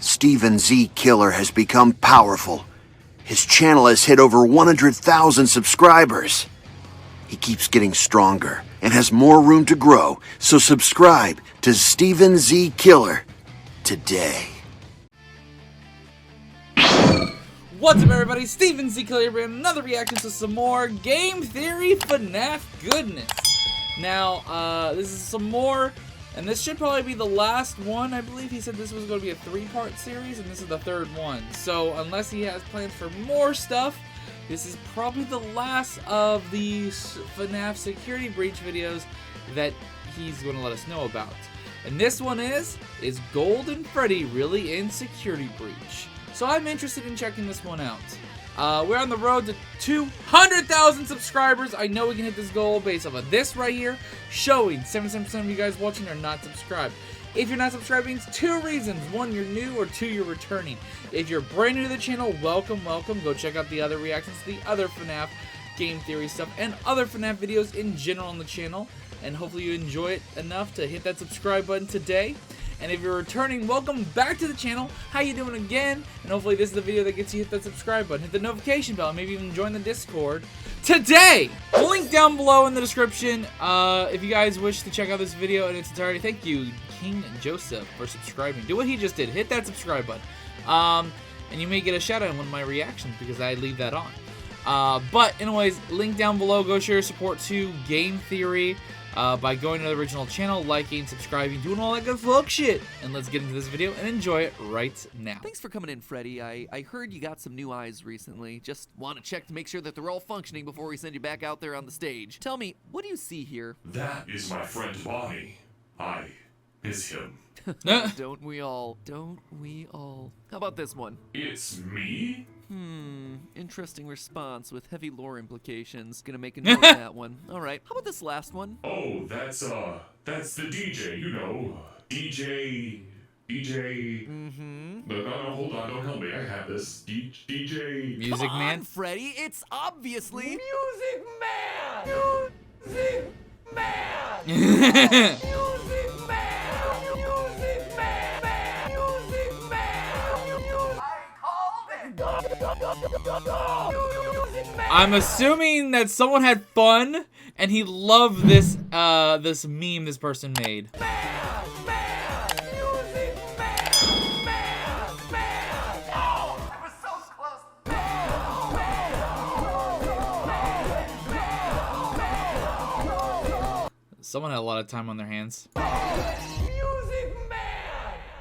Steven Z Killer has become powerful. His channel has hit over 100,000 subscribers. He keeps getting stronger and has more room to grow, so subscribe to Steven Z Killer today. What's up, everybody? Steven Z Killer here, bringing another reaction to some more Game Theory FNAF goodness. Now, this is some more, and this should probably be the last one. I believe he said this was going to be a 3-part series, and this is the 3rd one. So, unless he has plans for more stuff, this is probably the last of the FNAF security breach videos that he's going to let us know about. And this one is Golden Freddy really in security breach? So I'm interested in checking this one out. We're on the road to 200,000 subscribers. I know we can hit this goal based off of this right here, showing 77% of you guys watching are not subscribed. If you're not subscribing, it's 2 reasons. 1, you're new, or 2, you're returning. If you're brand new to the channel, welcome, welcome. Go check out the other reactions to the other FNAF game theory stuff and other FNAF videos in general on the channel. And hopefully you enjoy it enough to hit that subscribe button today. And if you're returning, welcome back to the channel. How you doing again? And hopefully this is the video that gets you hit that subscribe button, hit the notification bell, maybe even join the Discord today. Link down below in the description if you guys wish to check out this video in its entirety. Thank you, King Joseph, for subscribing. Do what he just did. Hit that subscribe button. And you may get a shout out in one of my reactions because I leave that on. But anyways, link down below. Go show your support to Game Theory. By going to the original channel, liking, subscribing, doing all that good fuck shit. And let's get into this video and enjoy it right now. Thanks for coming in, Freddy. I heard you got some new eyes recently. Just want to check to make sure that they're all functioning before we send you back out there on the stage. Tell me, what do you see here? That is my friend Bonnie. I miss him. Don't we all? Don't we all? How about this one? It's me? Interesting response with heavy lore implications. Gonna make a note of that one. Alright, how about this last one? Oh, that's the DJ, you know. DJ... No, hold on, don't help me, I have this. DJ... Music Come Man? on, Freddy, it's obviously... Music Man! Music Man! Music Man! Music Man! Music Man! I'm assuming that someone had fun and he loved this this meme this person made. Someone had a lot of time on their hands.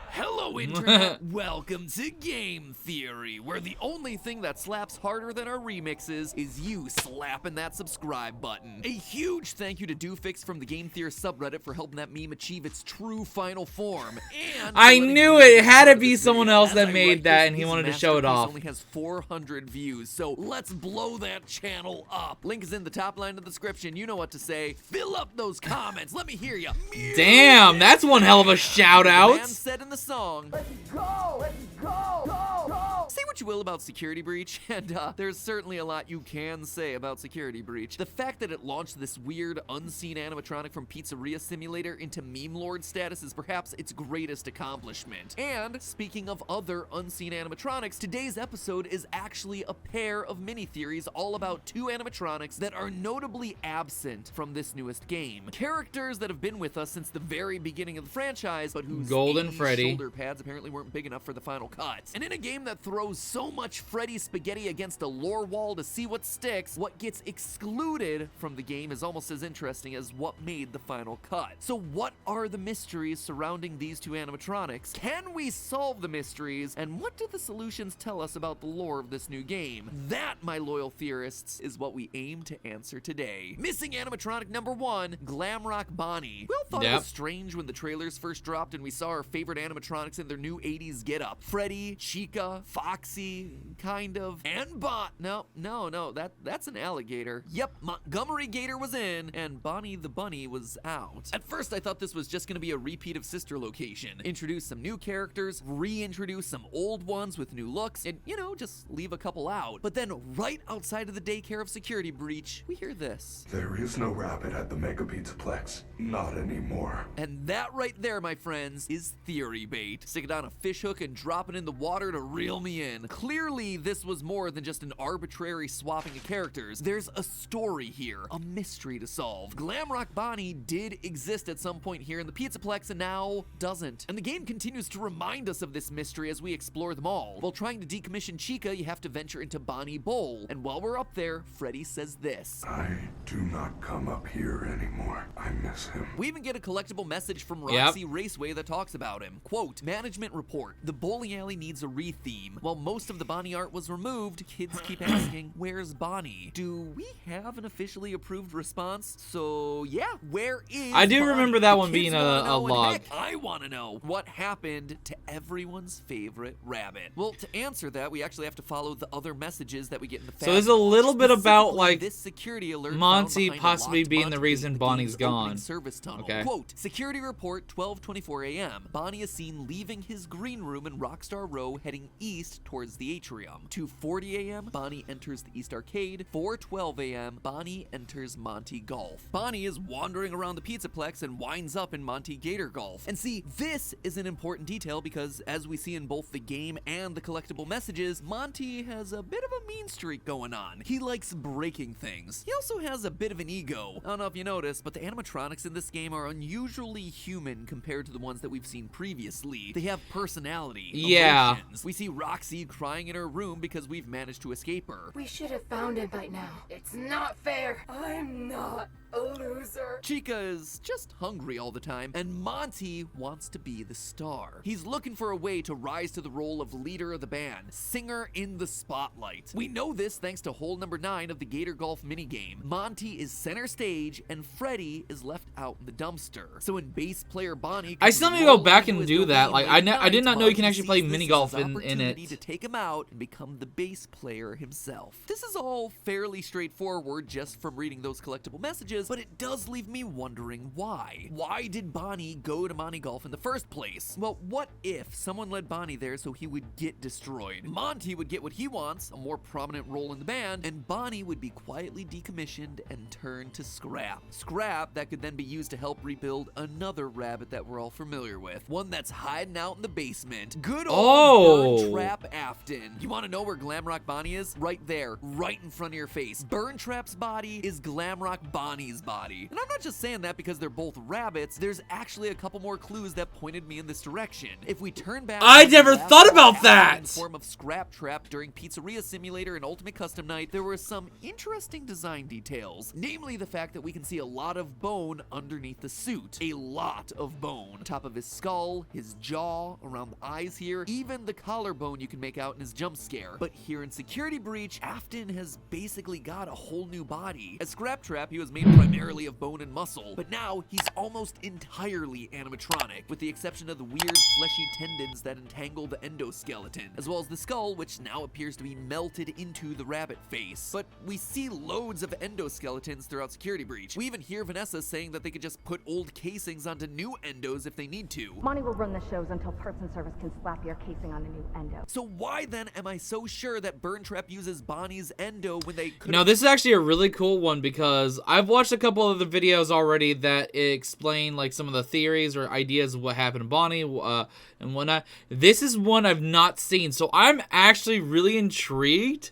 Hello, Internet! Welcome to Game Theory, where the only thing that slaps harder than our remixes is you slapping that subscribe button. A huge thank you to Doofix from the Game Theory subreddit for helping that meme achieve its true final form. And I knew it had to be someone else that made that, and he wanted to show it off. Only has 400 views, so let's blow that channel up. Link is in the top line of the description. You know what to say. Fill up those comments. Let me hear you. Damn, that's one hell of a shout out. Man said in the song. Let's go! Let's go! Go! Go! Say what you will about Security Breach, and there's certainly a lot you can say about Security Breach. The fact that it launched this weird, unseen animatronic from Pizzeria Simulator into meme lord status is perhaps its greatest accomplishment. And, speaking of other unseen animatronics, today's episode is actually a pair of mini-theories all about 2 animatronics that are notably absent from this newest game. Characters that have been with us since the very beginning of the franchise, but whose Golden Freddy shoulder pads apparently weren't big enough for the final cut. And in a game that throws so much Freddy spaghetti against a lore wall to see what sticks, what gets excluded from the game is almost as interesting as what made the final cut. So what are the mysteries surrounding these 2 animatronics? Can we solve the mysteries? And what do the solutions tell us about the lore of this new game? That, my loyal theorists, is what we aim to answer today. Missing animatronic number 1, Glamrock Bonnie. We all thought it was strange when the trailers first dropped and we saw our favorite animatronics in their new 80s getup. Freddy, Chica, Foxy, Roxy, kind of, and no, that's an alligator. Yep, Montgomery Gator was in, and Bonnie the Bunny was out. At first, I thought this was just gonna be a repeat of Sister Location. Introduce some new characters, reintroduce some old ones with new looks, and, you know, just leave a couple out. But then, right outside of the daycare of Security Breach, we hear this. There is no rabbit at the Mega Pizzaplex. Not anymore. And that right there, my friends, is theory bait. Stick it on a fish hook and drop it in the water to reel me in. Clearly, this was more than just an arbitrary swapping of characters. There's a story here, a mystery to solve. Glamrock Bonnie did exist at some point here in the Pizzaplex and now doesn't. And the game continues to remind us of this mystery as we explore them all. While trying to decommission Chica, you have to venture into Bonnie Bowl. And while we're up there, Freddy says this. I do not come up here anymore. I miss him. We even get a collectible message from Roxy Raceway that talks about him. Quote, management report. The bowling alley needs a re-theme. While most of the Bonnie art was removed, kids keep asking, where's Bonnie? Do we have an officially approved response? So yeah, where is I do Bonnie? remember that The one kids being wanna a know, and log. heck, I want to know what happened to everyone's favorite rabbit. Well, to answer that, we actually have to follow the other messages that we get in the So there's a little bit about, like, this security alert Monty found behind a possibly locked being the Monty reason gate, the Bonnie's game's opening gone. Service tunnel. Okay. Quote, security report 12:24 a.m. Bonnie is seen leaving his green room in Rockstar Row heading east towards the atrium. 2:40 a.m. Bonnie enters the East Arcade. 4:12 a.m. Bonnie enters Monty Golf. Bonnie is wandering around the Pizzaplex and winds up in Monty Gator Golf. And see, this is an important detail because as we see in both the game and the collectible messages, Monty has a bit of a mean streak going on. He likes breaking things. He also has a bit of an ego. I don't know if you noticed, but the animatronics in this game are unusually human compared to the ones that we've seen previously. They have personality, emotions. We see Roxy crying in her room because we've managed to escape her. We should have found him by now. It's not fair. I'm not a loser. Chica is just hungry all the time, and Monty wants to be the star. He's looking for a way to rise to the role of leader of the band, singer in the spotlight. We know this thanks to hole number 9 of the Gator Golf minigame. Monty is center stage, and Freddy is left out in the dumpster. So when bass player Bonnie, I still need to go back and do that. Like, I did not know you can actually play mini golf in it. To take him out and become the bass player himself. This is all fairly straightforward just from reading those collectible messages, but it does leave me wondering why. Why did Bonnie go to Monty Golf in the first place? Well, what if someone led Bonnie there so he would get destroyed? Monty would get what he wants, a more prominent role in the band, and Bonnie would be quietly decommissioned and turned to scrap. Scrap that could then be used to help rebuild another rabbit that we're all familiar with. One that's hiding out in the basement. Good old Burn Trap Afton. You want to know where Glamrock Bonnie is? Right there, right in front of your face. Burn Trap's body is Glamrock Bonnie's body. And I'm not just saying that because they're both rabbits. There's actually a couple more clues that pointed me in this direction. If we turn back, I never thought about that! In form of Scrap Trap during Pizzeria Simulator and Ultimate Custom Night, there were some interesting design details. Namely, the fact that we can see a lot of bone underneath the suit. A lot of bone. Top of his skull, his jaw, around the eyes here, even the collarbone you can make out in his jump scare. But here in Security Breach, Afton has basically got a whole new body. As Scrap Trap, he was made primarily of bone and muscle, but now he's almost entirely animatronic, with the exception of the weird fleshy tendons that entangle the endoskeleton, as well as the skull, which now appears to be melted into the rabbit face. But we see loads of endoskeletons throughout Security Breach. We even hear Vanessa saying that they could just put old casings onto new endos if they need to. Monty will run the shows until Parts and Service can slap your casing on a new endo. So why then am I so sure that Burn Trap uses Bonnie's endo when they could? No, this is actually a really cool one because I've watched a couple of the videos already that explain like some of the theories or ideas of what happened to Bonnie and whatnot. This is one I've not seen, so I'm actually really intrigued,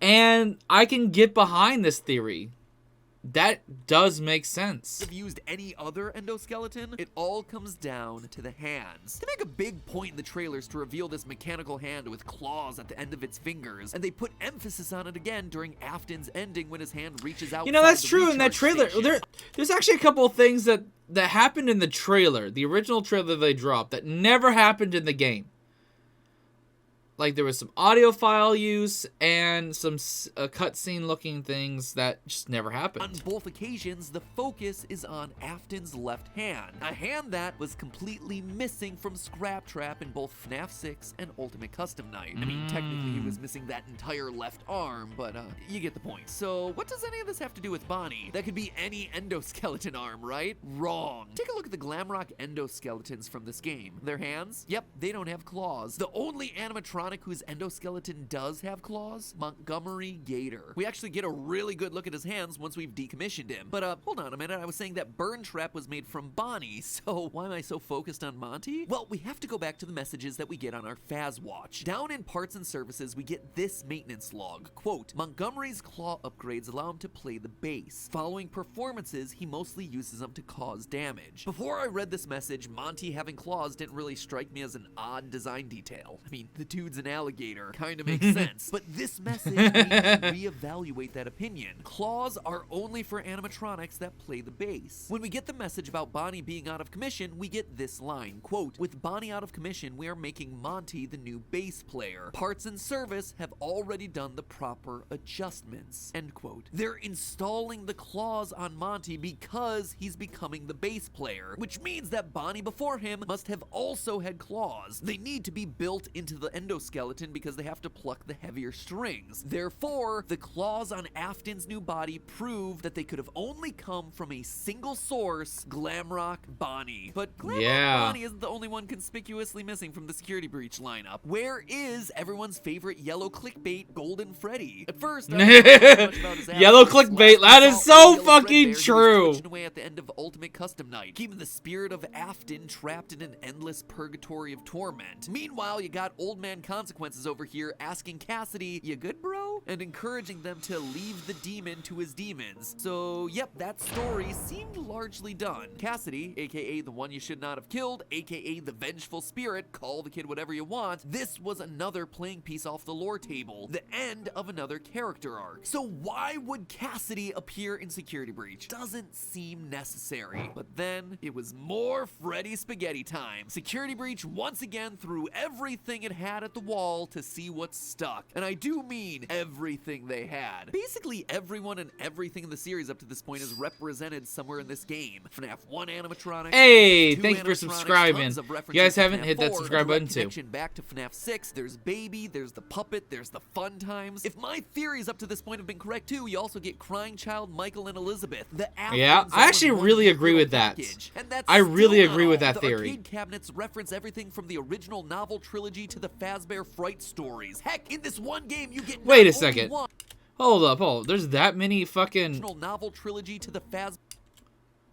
and I can get behind this theory. That does make sense. Have used any other endoskeleton? It all comes down to the hands. They make a big point in the trailers to reveal this mechanical hand with claws at the end of its fingers, and they put emphasis on it again during Afton's ending when his hand reaches out. You know, that's true in that trailer. There's actually a couple of things that happened in the trailer, the original trailer they dropped, that never happened in the game. Like, there was some audio file use and some cutscene looking things that just never happened. On both occasions, the focus is on Afton's left hand, a hand that was completely missing from Scrap Trap in both FNAF 6 and Ultimate Custom Night. I mean, technically he was missing that entire left arm, but you get the point. So what does any of this have to do with Bonnie? That could be any endoskeleton arm, right? Wrong. Take a look at the Glamrock endoskeletons from this game. Their hands? Yep, they don't have claws. The only animatronic whose endoskeleton does have claws? Montgomery Gator. We actually get a really good look at his hands once we've decommissioned him. But hold on a minute, I was saying that Burn Trap was made from Bonnie, so why am I so focused on Monty? Well, we have to go back to the messages that we get on our Faz Watch. Down in Parts and Services, we get this maintenance log. Quote, Montgomery's claw upgrades allow him to play the bass. Following performances, he mostly uses them to cause damage. Before I read this message, Monty having claws didn't really strike me as an odd design detail. I mean, the dude's an alligator. Kind of makes sense. But this message made me reevaluate that opinion. Claws are only for animatronics that play the bass. When we get the message about Bonnie being out of commission, we get this line, quote, with Bonnie out of commission, we are making Monty the new bass player. Parts and Service have already done the proper adjustments, end quote. They're installing the claws on Monty because he's becoming the bass player, which means that Bonnie before him must have also had claws. They need to be built into the endoskeleton because they have to pluck the heavier strings. Therefore, the claws on Afton's new body prove that they could have only come from a single source, Glamrock Bonnie. But Glamrock Bonnie isn't the only one conspicuously missing from the security breach lineup. Where is everyone's favorite yellow clickbait, Golden Freddy? At first, I didn't know much about his Yellow clickbait, that is so fucking true. Away at the end of Ultimate Custom Night, keeping the spirit of Afton trapped in an endless purgatory of torment. Meanwhile, you got Old Man Consequences over here asking Cassidy, "You good, bro?" and encouraging them to leave the demon to his demons. So, yep, that story seemed largely done. Cassidy, aka the one you should not have killed, aka the vengeful spirit, call the kid whatever you want, this was another playing piece off the lore table, the end of another character arc. So why would Cassidy appear in Security Breach? Doesn't seem necessary. But then, it was more Freddy spaghetti time. Security Breach once again threw everything it had at the wall to see what stuck. And I do mean everything they had. Basically everyone and everything in the series up to this point is represented somewhere in this game. FNAF 1 animatronics. Hey, thank you for subscribing. You guys haven't hit that subscribe button too. Back to FNAF 6, there's Baby, there's the puppet, there's the fun times. If my theories up to this point have been correct too, you also get Crying Child, Michael, and Elizabeth. Yeah, I actually really agree with that. I really agree with that theory. The arcade cabinets reference everything from the original novel trilogy to the Fazbear Fright stories. Heck, in this one game you get Wait a second. Hold up. There's that many fucking novel trilogy to the Fazbear.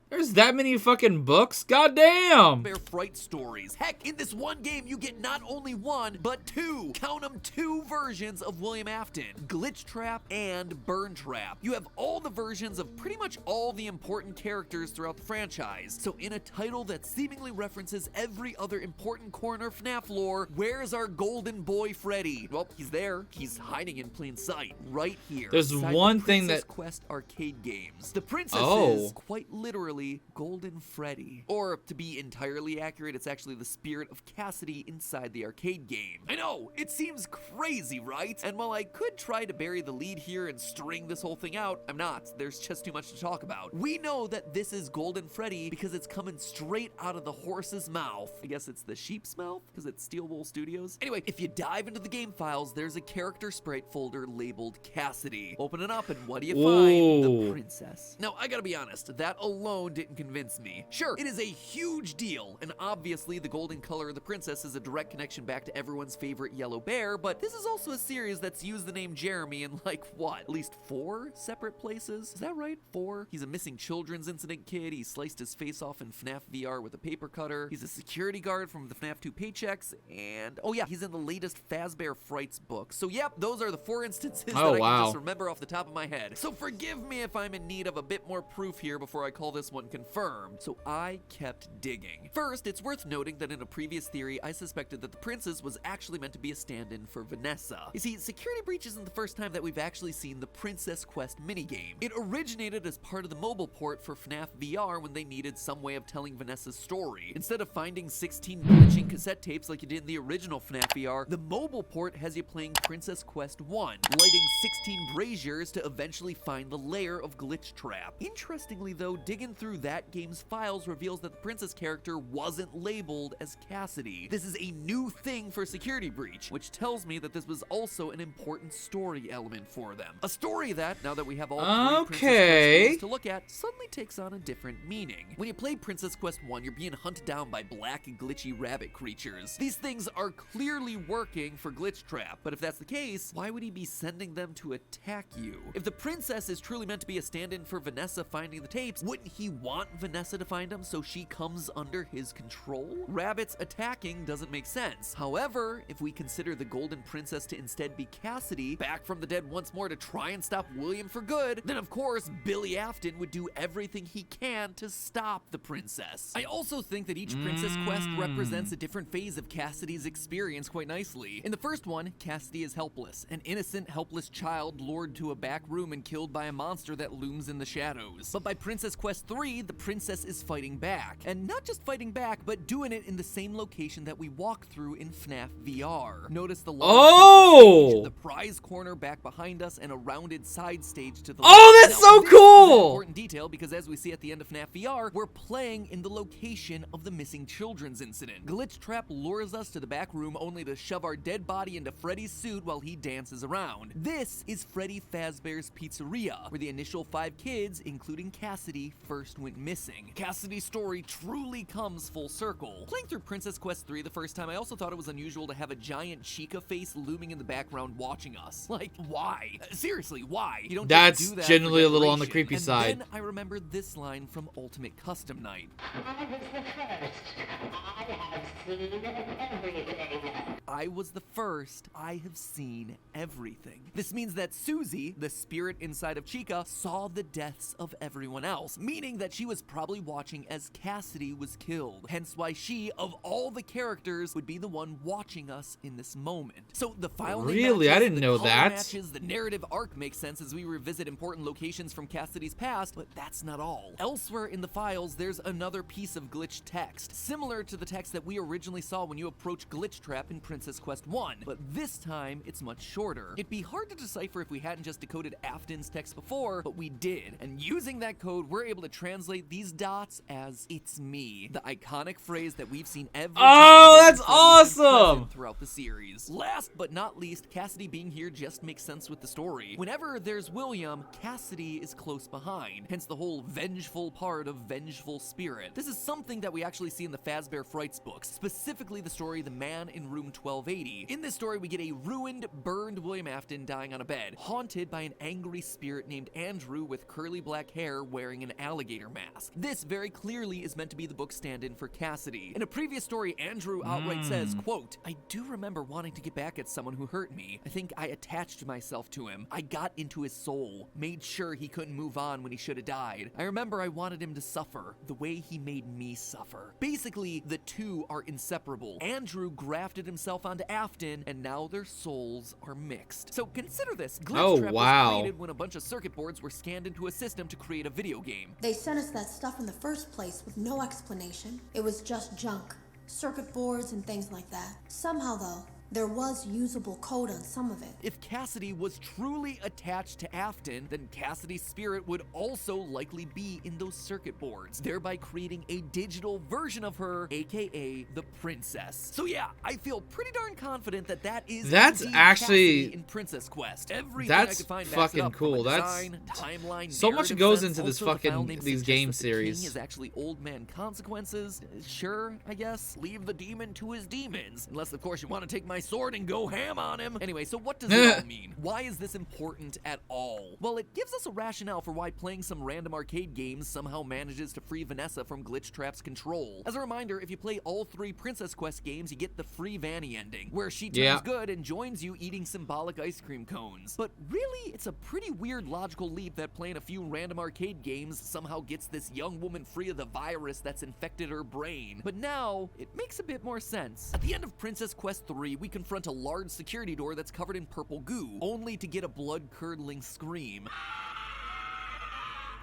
There's that many fucking books? Goddamn! Bear Fright stories. Heck, in this one game, you get not only one, but two. Count them, two versions of William Afton. Glitch Trap and Burn Trap. You have all the versions of pretty much all the important characters throughout the franchise. So in a title that seemingly references every other important corner of FNAF lore, where's our golden boy Freddy? Well, he's there. He's hiding in plain sight. Right here. There's one thing that... Quest arcade games. The princess is, quite literally, Golden Freddy. Or, to be entirely accurate, it's actually the spirit of Cassidy inside the arcade game. I know, it seems crazy, right? And while I could try to bury the lead here and string this whole thing out, I'm not. There's just too much to talk about. We know that this is Golden Freddy because it's coming straight out of the horse's mouth. I guess it's the sheep's mouth because it's Steel Wool Studios. Anyway, if you dive into the game files, there's a character sprite folder labeled Cassidy. Open it up and what do you find? The princess. Now, I gotta be honest, that alone didn't convince me. Sure, it is a huge deal, and obviously the golden color of the princess is a direct connection back to everyone's favorite yellow bear, but this is also a series that's used the name Jeremy in like, what, at least 4 separate places? Is that right? 4? He's a missing children's incident kid, he sliced his face off in FNAF VR with a paper cutter, he's a security guard from the FNAF 2 paychecks, and oh yeah, he's in the latest Fazbear Frights book. So yep, those are the 4 instances that I can just remember off the top of my head. So forgive me if I'm in need of a bit more proof here before I call this one one confirmed, so I kept digging. First, it's worth noting that in a previous theory, I suspected that the princess was actually meant to be a stand-in for Vanessa. You see, Security Breach isn't the first time that we've actually seen the Princess Quest minigame. It originated as part of the mobile port for FNAF VR when they needed some way of telling Vanessa's story. Instead of finding 16 glitching cassette tapes like you did in the original FNAF VR, the mobile port has you playing Princess Quest 1, lighting 16 braziers to eventually find the lair of Glitch Trap. Interestingly though, digging through that game's files reveals that the princess character wasn't labeled as Cassidy. This is a new thing for Security Breach, which tells me that this was also an important story element for them. A story that, now that we have all three Princess Quest games to look at, suddenly takes on a different meaning. When you play Princess Quest 1, you're being hunted down by black glitchy rabbit creatures. These things are clearly working for Glitch Trap, but if that's the case, why would he be sending them to attack you? If the princess is truly meant to be a stand-in for Vanessa finding the tapes, wouldn't he want Vanessa to find them so she comes under his control? Rabbits attacking doesn't make sense. However, if we consider the Golden Princess to instead be Cassidy, back from the dead once more to try and stop William for good, then of course Billy Afton would do everything he can to stop the princess. I also think that each Princess Quest represents a different phase of Cassidy's experience quite nicely. In the first one, Cassidy is helpless, an innocent, helpless child lured to a back room and killed by a monster that looms in the shadows. But by Princess Quest 3, the princess is fighting back. And not just fighting back, but doing it in the same location that we walked through in FNAF VR. Notice the large stage, the prize corner back behind us, and a rounded side stage to the left. Oh, that's so This is cool! an important detail because as we see at the end of FNAF VR, we're playing in the location of the missing children's incident. Glitch Trap lures us to the back room only to shove our dead body into Freddy's suit while he dances around. This is Freddy Fazbear's Pizzeria, where the initial 5 kids, including Cassidy, first went missing. Cassidy's story truly comes full circle. Playing through Princess Quest 3 the first time, I also thought it was unusual to have a giant Chica face looming in the background watching us. Like, why? Seriously, why? You don't That's just do that generally for a little on the decoration. creepy And side. Then I remembered this line from Ultimate Custom Night. I was the first. I have seen everything. This means that Susie, the spirit inside of Chica, saw the deaths of everyone else, meaning that she was probably watching as Cassidy was killed. Hence why she, of all the characters, would be the one watching us in this moment. So the file name Really? matches, I didn't the know color that. matches, the narrative arc makes sense as we revisit important locations from Cassidy's past, but that's not all. Elsewhere in the files, there's another piece of glitch text, similar to the text that we originally saw when you approach Glitch Trap in Princess Quest 1, but this time it's much shorter. It'd be hard to decipher if we hadn't just decoded Afton's text before, but we did, and using that code, we're able to translate these dots as "It's me," the iconic phrase that we've seen every time that's Freddy has been awesome! present throughout the series. Last but not least, Cassidy being here just makes sense with the story. Whenever there's William, Cassidy is close behind, hence the whole vengeful part of Vengeful Spirit. This is something that we actually see in the Fazbear Frights books, specifically the story The Man in Room 1280. In this story, we get a ruined, burned William Afton dying on a bed, haunted by an angry spirit named Andrew with curly black hair wearing an alligator mask. This very clearly is meant to be the book stand-in for Cassidy. In a previous story, Andrew outright says, quote, "I do remember wanting to get back at someone who hurt me. I think I attached myself to him. I got into his soul, made sure he couldn't move on when he should have died. I remember I wanted him to suffer the way he made me suffer." Basically, the two are inseparable. Andrew grafted himself onto Afton, and now their souls are mixed. So consider this. Glitch Trap was created when a bunch of circuit boards were scanned into a system to create a video game. They sent us that stuff in the first place with no explanation. It was just junk. Circuit boards and things like that. Somehow, though, there was usable code on some of it. If Cassidy was truly attached to Afton, then Cassidy's spirit would also likely be in those circuit boards, thereby creating a digital version of her, aka the princess. So yeah, I feel pretty darn confident that that is That's indeed actually- Cassidy in Princess Quest. Everything That's I could find fucking backs it up from cool. a That's- design, timeline, so much narrative goes sense. into this Also, the file fucking- name these suggests game that the series. king is actually Old Man Consequences. Sure, I guess. Leave the demon to his demons. Unless, of course, you want to take my sword and go ham on him. Anyway, so what does it all mean? Why is this important at all? Well, it gives us a rationale for why playing some random arcade games somehow manages to free Vanessa from Glitchtrap's control. As a reminder, if you play all 3 Princess Quest games, you get the free Vanny ending, where she turns good and joins you eating symbolic ice cream cones. But really, it's a pretty weird logical leap that playing a few random arcade games somehow gets this young woman free of the virus that's infected her brain. But now, it makes a bit more sense. At the end of Princess Quest 3, we confront a large security door that's covered in purple goo, only to get a blood-curdling scream.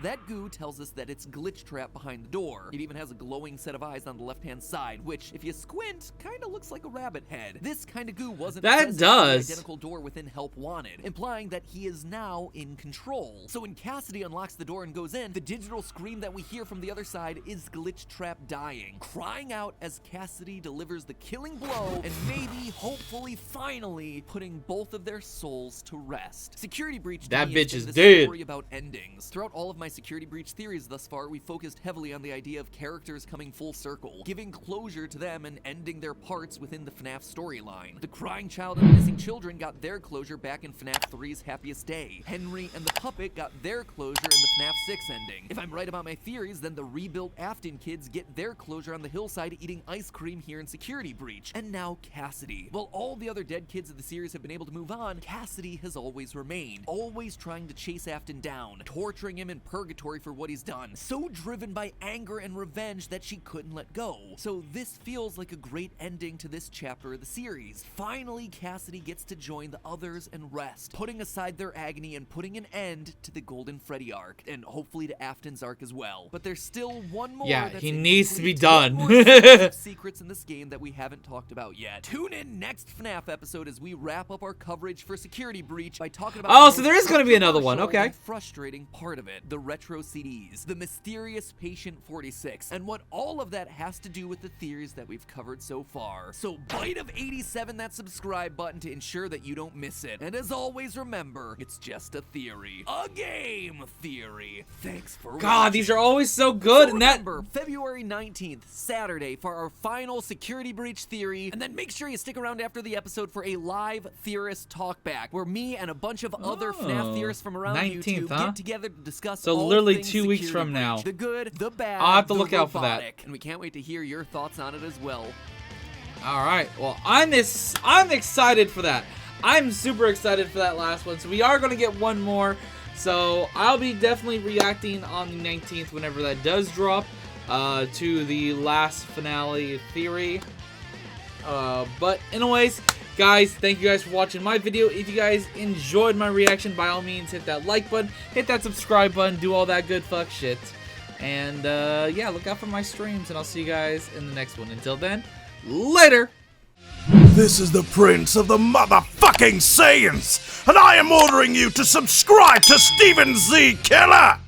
That goo tells us that it's Glitchtrap behind the door. It even has a glowing set of eyes on the left-hand side, which, if you squint, kinda looks like a rabbit head. This kind of goo wasn't present in the identical door within Help Wanted, implying that he is now in control. So when Cassidy unlocks the door and goes in, the digital scream that we hear from the other side is Glitchtrap dying, crying out as Cassidy delivers the killing blow, and maybe, hopefully, finally, putting both of their souls to rest. Security Breach. That bitch is dead. Story about endings. Throughout all of my Security Breach theories thus far, we focused heavily on the idea of characters coming full circle, giving closure to them and ending their parts within the FNAF storyline. The crying child and the missing children got their closure back in FNAF 3's Happiest Day. Henry and the puppet got their closure in the FNAF 6 ending. If I'm right about my theories, then the rebuilt Afton kids get their closure on the hillside eating ice cream here in Security Breach. And now Cassidy. While all the other dead kids of the series have been able to move on, Cassidy has always remained, always trying to chase Afton down, torturing him in purgatory for what he's done, so driven by anger and revenge that she couldn't let go. So this feels like a great ending to this chapter of the series. Finally, Cassidy gets to join the others and rest, putting aside their agony and putting an end to the Golden Freddy arc, and hopefully to Afton's arc as well. But there's still one more. Yeah, that's he needs to be incomplete. done. More secrets in this game that we haven't talked about yet. Tune in next FNAF episode as we wrap up our coverage for Security Breach by talking about Oh, so there is going to be another one. controversial Okay. and frustrating part of it, the retro CDs, the mysterious Patient 46, and what all of that has to do with the theories that we've covered so far. So bite of 87 that subscribe button to ensure that you don't miss it. And as always, remember, it's just a theory. A game theory. Thanks for God, watching. these are always so good. So And that remember, February 19th, Saturday, for our final Security Breach theory, and then make sure you stick around after the episode for a live theorist talkback, where me and a bunch of other FNAF theorists from around 19th, YouTube huh? get together to discuss So all literally things 2 weeks Security from now. Breach. The good, the bad, I'll have to the look out for that. robotic. And we can't wait to hear your thoughts on it as well. All right. Well, I'm excited for that. I'm super excited for that last one. So we are going to get one more. So I'll be definitely reacting on the 19th whenever that does drop to the last finale theory. But anyways, guys, thank you guys for watching my video. If you guys enjoyed my reaction, by all means, hit that like button, hit that subscribe button, do all that good fuck shit. And yeah, look out for my streams, and I'll see you guys in the next one. Until then, later! This is the Prince of the motherfucking Saiyans, and I am ordering you to subscribe to Steven Z. Killer!